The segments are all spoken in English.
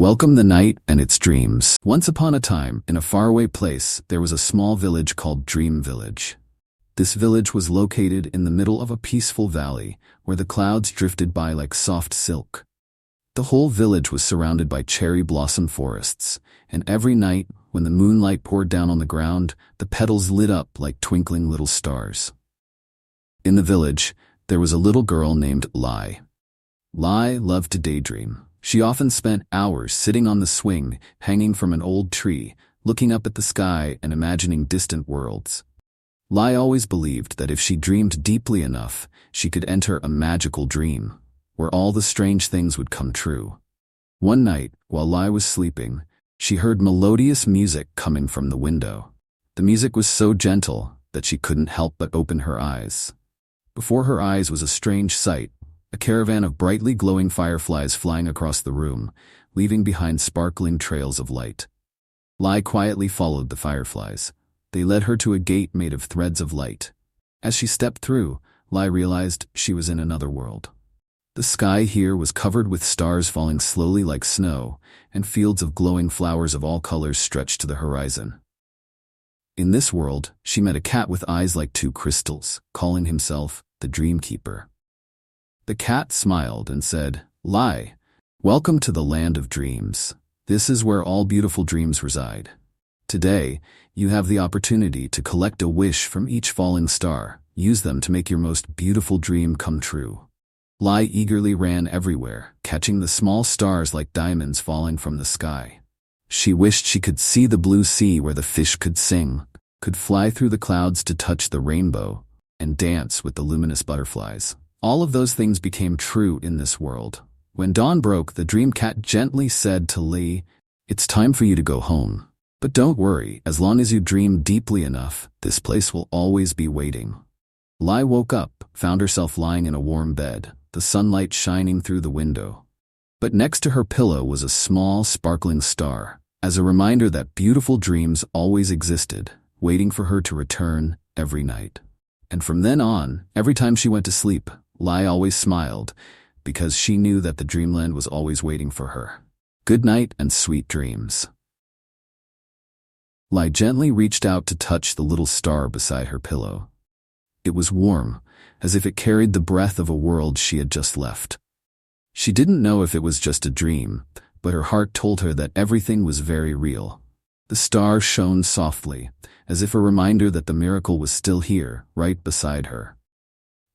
Welcome the night and its dreams. Once upon a time, in a faraway place, there was a small village called Dream Village. This village was located in the middle of a peaceful valley, where the clouds drifted by like soft silk. The whole village was surrounded by cherry blossom forests, and every night, when the moonlight poured down on the ground, the petals lit up like twinkling little stars. In the village, there was a little girl named Lai. Lai loved to daydream. She often spent hours sitting on the swing, hanging from an old tree, looking up at the sky and imagining distant worlds. Lai always believed that if she dreamed deeply enough, she could enter a magical dream, where all the strange things would come true. One night, while Lai was sleeping, she heard melodious music coming from the window. The music was so gentle that she couldn't help but open her eyes. Before her eyes was a strange sight. A caravan of brightly glowing fireflies flying across the room, leaving behind sparkling trails of light. Lai quietly followed the fireflies. They led her to a gate made of threads of light. As she stepped through, Lai realized she was in another world. The sky here was covered with stars falling slowly like snow, and fields of glowing flowers of all colors stretched to the horizon. In this world, she met a cat with eyes like two crystals, calling himself the Dreamkeeper. The cat smiled and said, "Lai, welcome to the land of dreams. This is where all beautiful dreams reside. Today, you have the opportunity to collect a wish from each falling star. Use them to make your most beautiful dream come true." Lai eagerly ran everywhere, catching the small stars like diamonds falling from the sky. She wished she could see the blue sea where the fish could sing, could fly through the clouds to touch the rainbow, and dance with the luminous butterflies. All of those things became true in this world. When dawn broke, the dream cat gently said to Lai, "It's time for you to go home. But don't worry, as long as you dream deeply enough, this place will always be waiting." Lai woke up, found herself lying in a warm bed, the sunlight shining through the window. But next to her pillow was a small, sparkling star, as a reminder that beautiful dreams always existed, waiting for her to return every night. And from then on, every time she went to sleep, Lai always smiled, because she knew that the Dreamland was always waiting for her. Good night and sweet dreams. Lai gently reached out to touch the little star beside her pillow. It was warm, as if it carried the breath of a world she had just left. She didn't know if it was just a dream, but her heart told her that everything was very real. The star shone softly, as if a reminder that the miracle was still here, right beside her.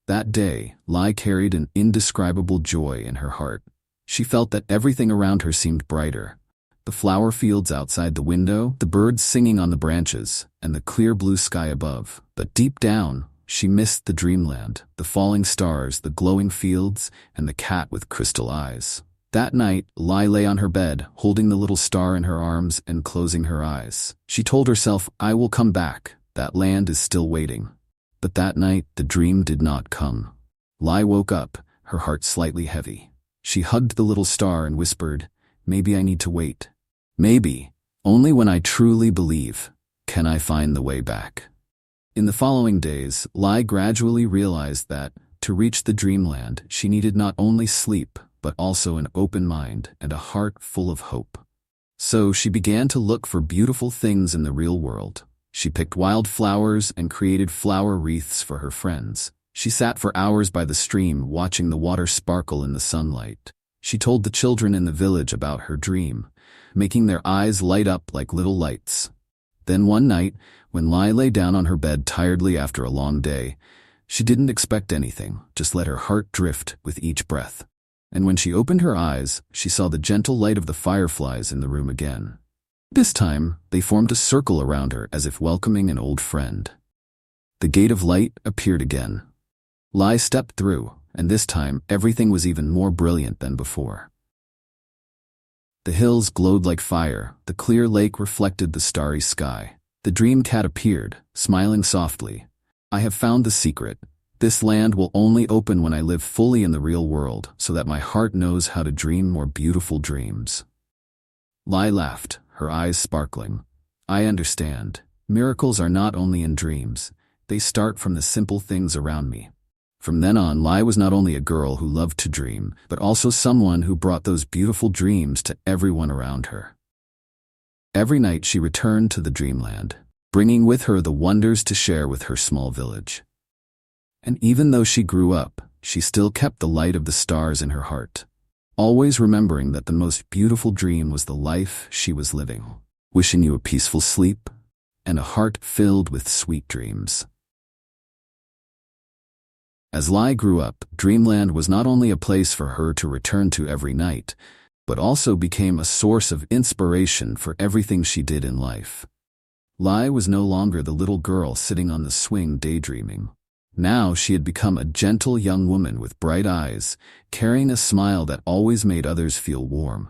That day, Lai carried an indescribable joy in her heart. She felt that everything around her seemed brighter. The flower fields outside the window, the birds singing on the branches, and the clear blue sky above. But deep down, she missed the dreamland, the falling stars, the glowing fields, and the cat with crystal eyes. That night, Lai lay on her bed, holding the little star in her arms and closing her eyes. She told herself, "I will come back. That land is still waiting." But that night, the dream did not come. Lai woke up, her heart slightly heavy. She hugged the little star and whispered, "Maybe I need to wait. Maybe, only when I truly believe, can I find the way back." In the following days, Lai gradually realized that, to reach the dreamland, she needed not only sleep, but also an open mind and a heart full of hope. So she began to look for beautiful things in the real world. She picked wild flowers and created flower wreaths for her friends. She sat for hours by the stream watching the water sparkle in the sunlight. She told the children in the village about her dream, making their eyes light up like little lights. Then one night, when Lai lay down on her bed tiredly after a long day, she didn't expect anything, just let her heart drift with each breath. And when she opened her eyes, she saw the gentle light of the fireflies in the room again. This time, they formed a circle around her as if welcoming an old friend. The gate of light appeared again. Lai stepped through, and this time everything was even more brilliant than before. The hills glowed like fire, the clear lake reflected the starry sky. The dream cat appeared, smiling softly. "I have found the secret. This land will only open when I live fully in the real world, so that my heart knows how to dream more beautiful dreams." Lai laughed, her eyes sparkling. "I understand. Miracles are not only in dreams. They start from the simple things around me. From then on, Lai was not only a girl who loved to dream, but also someone who brought those beautiful dreams to everyone around her. Every night she returned to the Dreamland, bringing with her the wonders to share with her small village. And even though she grew up, she still kept the light of the stars in her heart, always remembering that the most beautiful dream was the life she was living. Wishing you a peaceful sleep and a heart filled with sweet dreams. As Lai grew up, Dreamland was not only a place for her to return to every night, but also became a source of inspiration for everything she did in life. Lai was no longer the little girl sitting on the swing daydreaming. Now she had become a gentle young woman with bright eyes, carrying a smile that always made others feel warm.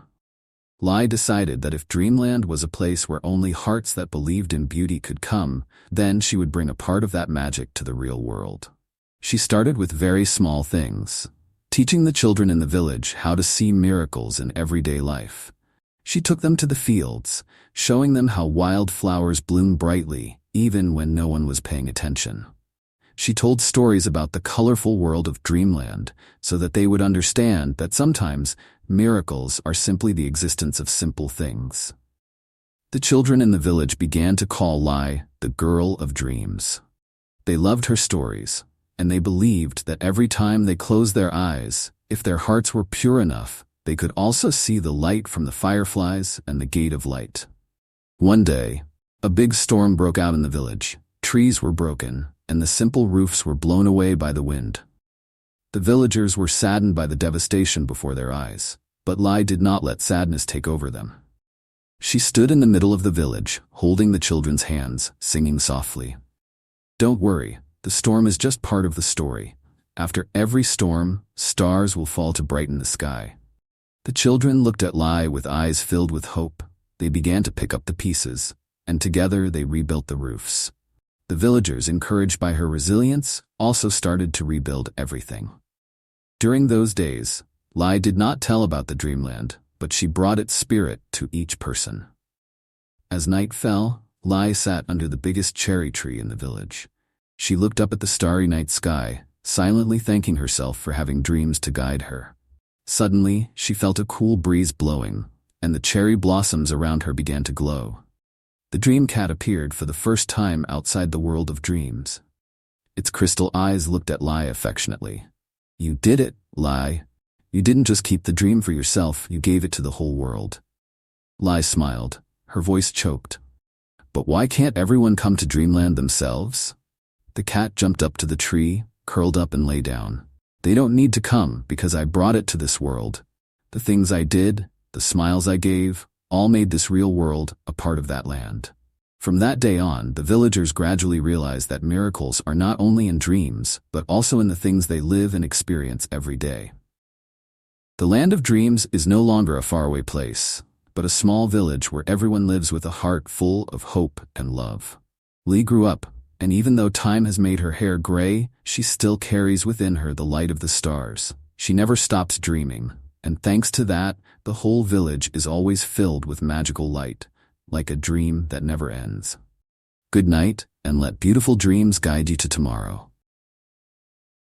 Lai decided that if Dreamland was a place where only hearts that believed in beauty could come, then she would bring a part of that magic to the real world. She started with very small things, teaching the children in the village how to see miracles in everyday life. She took them to the fields, showing them how wild flowers bloom brightly, even when no one was paying attention. She told stories about the colorful world of Dreamland, so that they would understand that sometimes miracles are simply the existence of simple things. The children in the village began to call Lai the Girl of Dreams. They loved her stories, and they believed that every time they closed their eyes, if their hearts were pure enough, they could also see the light from the fireflies and the gate of light. One day, a big storm broke out in the village. Trees were broken, and the simple roofs were blown away by the wind. The villagers were saddened by the devastation before their eyes, but Lai did not let sadness take over them. She stood in the middle of the village, holding the children's hands, singing softly. "Don't worry. The storm is just part of the story. After every storm, stars will fall to brighten the sky." The children looked at Lai with eyes filled with hope. They began to pick up the pieces, and together they rebuilt the roofs. The villagers, encouraged by her resilience, also started to rebuild everything. During those days, Lai did not tell about the Dreamland, but she brought its spirit to each person. As night fell, Lai sat under the biggest cherry tree in the village. She looked up at the starry night sky, silently thanking herself for having dreams to guide her. Suddenly, she felt a cool breeze blowing, and the cherry blossoms around her began to glow. The dream cat appeared for the first time outside the world of dreams. Its crystal eyes looked at Lai affectionately. "You did it, Lai. You didn't just keep the dream for yourself, you gave it to the whole world." Lai smiled, her voice choked. "But why can't everyone come to Dreamland themselves?" The cat jumped up to the tree, curled up and lay down. "They don't need to come because I brought it to this world. The things I did, the smiles I gave, all made this real world a part of that land." From that day on, the villagers gradually realized that miracles are not only in dreams, but also in the things they live and experience every day. The land of dreams is no longer a faraway place, but a small village where everyone lives with a heart full of hope and love. Lee grew up, and even though time has made her hair gray, she still carries within her the light of the stars. She never stops dreaming, and thanks to that, the whole village is always filled with magical light, like a dream that never ends. Good night, and let beautiful dreams guide you to tomorrow.